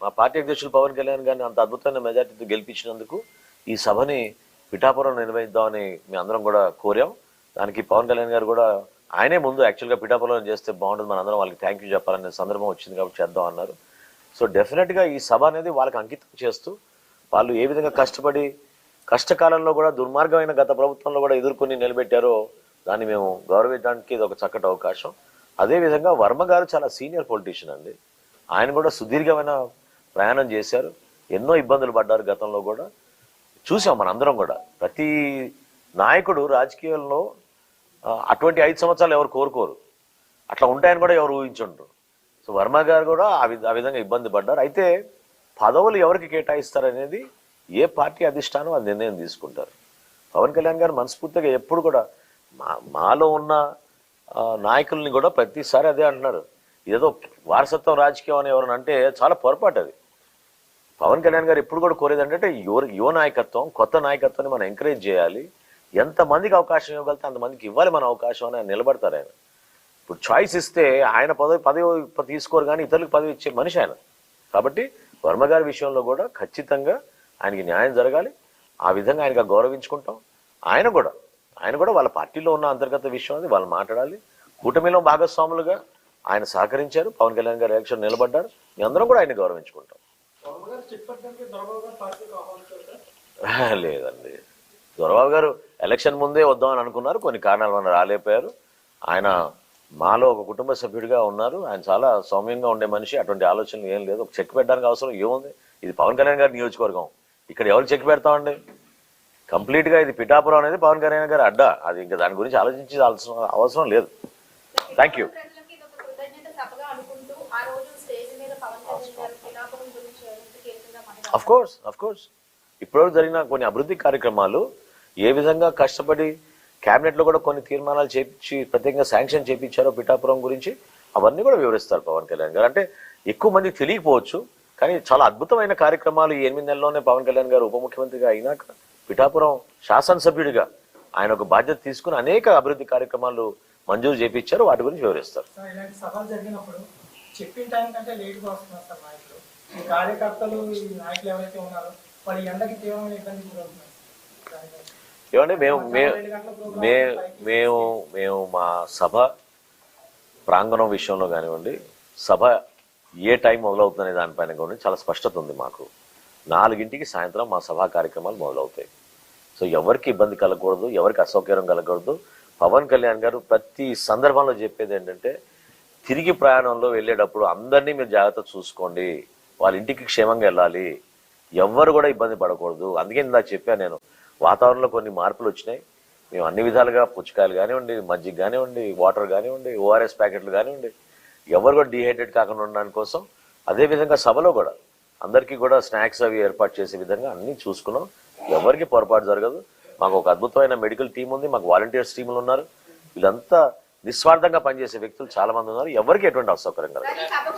మా పార్టీ అధ్యక్షులు పవన్ కళ్యాణ్ గారిని అంత అద్భుతమైన మెజార్టీతో గెలిపించినందుకు ఈ సభని పిఠాపురం నిర్వహిద్దామని మేము అందరం కూడా కోరాం. దానికి పవన్ కళ్యాణ్ గారు కూడా ఆయనే ముందు యాక్చువల్గా పిఠాపురం చేస్తే బాగుంటుంది, మన అందరం వాళ్ళకి థ్యాంక్ యూ చెప్పాలనే సందర్భం వచ్చింది కాబట్టి చేద్దాం అన్నారు. సో డెఫినెట్గా ఈ సభ అనేది వాళ్ళకి అంకితం చేస్తూ వాళ్ళు ఏ విధంగా కష్టపడి కష్టకాలంలో కూడా దుర్మార్గమైన గత ప్రభుత్వంలో కూడా ఎదుర్కొని నిలబెట్టారో దాన్ని మేము గౌరవించడానికి ఇది ఒక చక్కటి అవకాశం. అదేవిధంగా వర్మ గారు చాలా సీనియర్ పొలిటీషియన్ అండి. ఆయన కూడా సుదీర్ఘమైన ప్రయాణం చేశారు, ఎన్నో ఇబ్బందులు పడ్డారు గతంలో కూడా చూసాం మనందరం కూడా. ప్రతి నాయకుడు రాజకీయాల్లో అటువంటి 5 సంవత్సరాలు ఎవరు కోరుకోరు, అట్లా ఉంటాయని కూడా ఎవరు ఊహించుంటారు. సో వర్మ గారు కూడా ఆ విధంగా ఇబ్బంది పడ్డారు. అయితే పదవులు ఎవరికి కేటాయిస్తారనేది ఏ పార్టీ అధిష్టానం అది నిర్ణయం తీసుకుంటారు. పవన్ కళ్యాణ్ గారు మనస్ఫూర్తిగా ఎప్పుడు కూడా మాలో ఉన్న నాయకుల్ని కూడా ప్రతిసారి అదే అంటున్నారు, ఏదో వారసత్వం రాజకీయం అని ఎవరైనా అంటే చాలా పొరపాటు అది. పవన్ కళ్యాణ్ గారు ఎప్పుడు కూడా కోరేది అంటే యువ నాయకత్వం, కొత్త నాయకత్వాన్ని మనం ఎంకరేజ్ చేయాలి, ఎంతమందికి అవకాశం ఇవ్వగలితే అంతమందికి ఇవ్వాలి మన అవకాశం అని ఆయన నిలబడతారు. ఆయన ఇప్పుడు చాయిస్ ఇస్తే ఆయన పదవి తీసుకోరు కానీ ఇతరులకు పదవి ఇచ్చే మనిషి ఆయన. కాబట్టి వర్మ గారి విషయంలో కూడా ఖచ్చితంగా ఆయనకి న్యాయం జరగాలి, ఆ విధంగా ఆయనగా గౌరవించుకుంటాం. ఆయన కూడా వాళ్ళ పార్టీలో ఉన్న అంతర్గత విషయం అది వాళ్ళు మాట్లాడాలి. కూటమిలో భాగస్వాములుగా ఆయన సహకరించారు, పవన్ కళ్యాణ్ గారు ఎలక్షన్ నిలబడ్డారు, మీ అందరం కూడా ఆయన గౌరవించుకుంటాం. లేదండి, దొరబాబు గారు ఎలక్షన్ ముందే వద్దామని అనుకున్నారు, కొన్ని కారణాల వల్ల రాలేకపోయారు. ఆయన మాలో ఒక కుటుంబ సభ్యుడిగా ఉన్నారు, ఆయన చాలా సౌమ్యంగా ఉండే మనిషి, అటువంటి ఆలోచనలు ఏం లేదు. ఒక చెక్ పెట్టడానికి అవసరం ఏముంది, ఇది పవన్ కళ్యాణ్ గారి నియోజకవర్గం, ఇక్కడ ఎవరు చెక్ పెడతామండి? కంప్లీట్గా ఇది పిఠాపురం అనేది పవన్ కళ్యాణ్ గారి అడ్డా, అది ఇంకా దాని గురించి ఆలోచించి అవసరం లేదు. Thank you. అఫ్ కోర్స్ ఇప్పటివరకు జరిగిన కొన్ని అభివృద్ధి కార్యక్రమాలు ఏ విధంగా కష్టపడి క్యాబినెట్లో కూడా కొన్ని తీర్మానాలు చేపించి ప్రత్యేకంగా శాంక్షన్ చేపించారో పిఠాపురం గురించి అవన్నీ కూడా వివరిస్తారు పవన్ కళ్యాణ్ గారు. అంటే ఎక్కువ మందికి తెలియకపోవచ్చు కానీ చాలా అద్భుతమైన కార్యక్రమాలు ఈ 8 నెలల్లోనే పవన్ కళ్యాణ్ గారు ఉప ముఖ్యమంత్రిగా అయినాక పిఠాపురం శాసనసభ్యుడిగా ఆయన ఒక బాధ్యత తీసుకుని అనేక అభివృద్ధి కార్యక్రమాలు మంజూరు చేపించారు, వాటి గురించి వివరిస్తారు. చెప్పిన టైం కంటే లేట్గా వస్తున్నారు సార్ నాయకులు. ఈ కార్యకర్తలు ఈ నాయకులు ఎవరైతే ఉన్నారో వాళ్ళు ఎండకి తీవ్రమైన ఇబ్బంది గురవుతున్నారు. ఏమండి మేము మా సభ ప్రాంగణం విషయంలో కానివ్వండి, సభ ఏ టైం మొదలవుతుందనే దానిపైన కూడా చాలా స్పష్టత ఉంది మాకు. 4 సాయంత్రం మా సభా కార్యక్రమాలు మొదలవుతాయి. సో ఎవరికి ఇబ్బంది కలగకూడదు, ఎవరికి అసౌకర్యం కలగకూడదు. పవన్ కళ్యాణ్ గారు ప్రతి సందర్భంలో చెప్పేది ఏంటంటే తిరిగి ప్రయాణంలో వెళ్ళేటప్పుడు అందరినీ మీరు జాగ్రత్త చూసుకోండి, వాళ్ళ ఇంటికి క్షేమంగా వెళ్ళాలి, ఎవ్వరు కూడా ఇబ్బంది పడకూడదు. అందుకే ఇందాక చెప్పాను నేను, వాతావరణంలో కొన్ని మార్పులు వచ్చినాయి, మేము అన్ని విధాలుగా పుచ్చకాయలు కానివ్వండి, మజ్జిగ కానివ్వండి, వాటర్ కానివ్వండి, ఓఆర్ఎస్ ప్యాకెట్లు కానివ్వండి, ఎవరు కూడా డిహైడ్రేట్ కాకుండా ఉండడానికి కోసం అదేవిధంగా సభలో కూడా అందరికీ కూడా స్నాక్స్ అవి ఏర్పాటు చేసే విధంగా అన్నీ చూసుకున్నాం. ఎవరికి పొరపాటు జరగదు. మాకు ఒక అద్భుతమైన మెడికల్ టీం ఉంది, మాకు వాలంటీర్స్ టీములు ఉన్నారు, వీళ్ళంతా నిస్వార్థంగా పనిచేసే వ్యక్తులు చాలా మంది ఉన్నారు, ఎవరికి ఎటువంటి అసౌకర్యం కలగదు.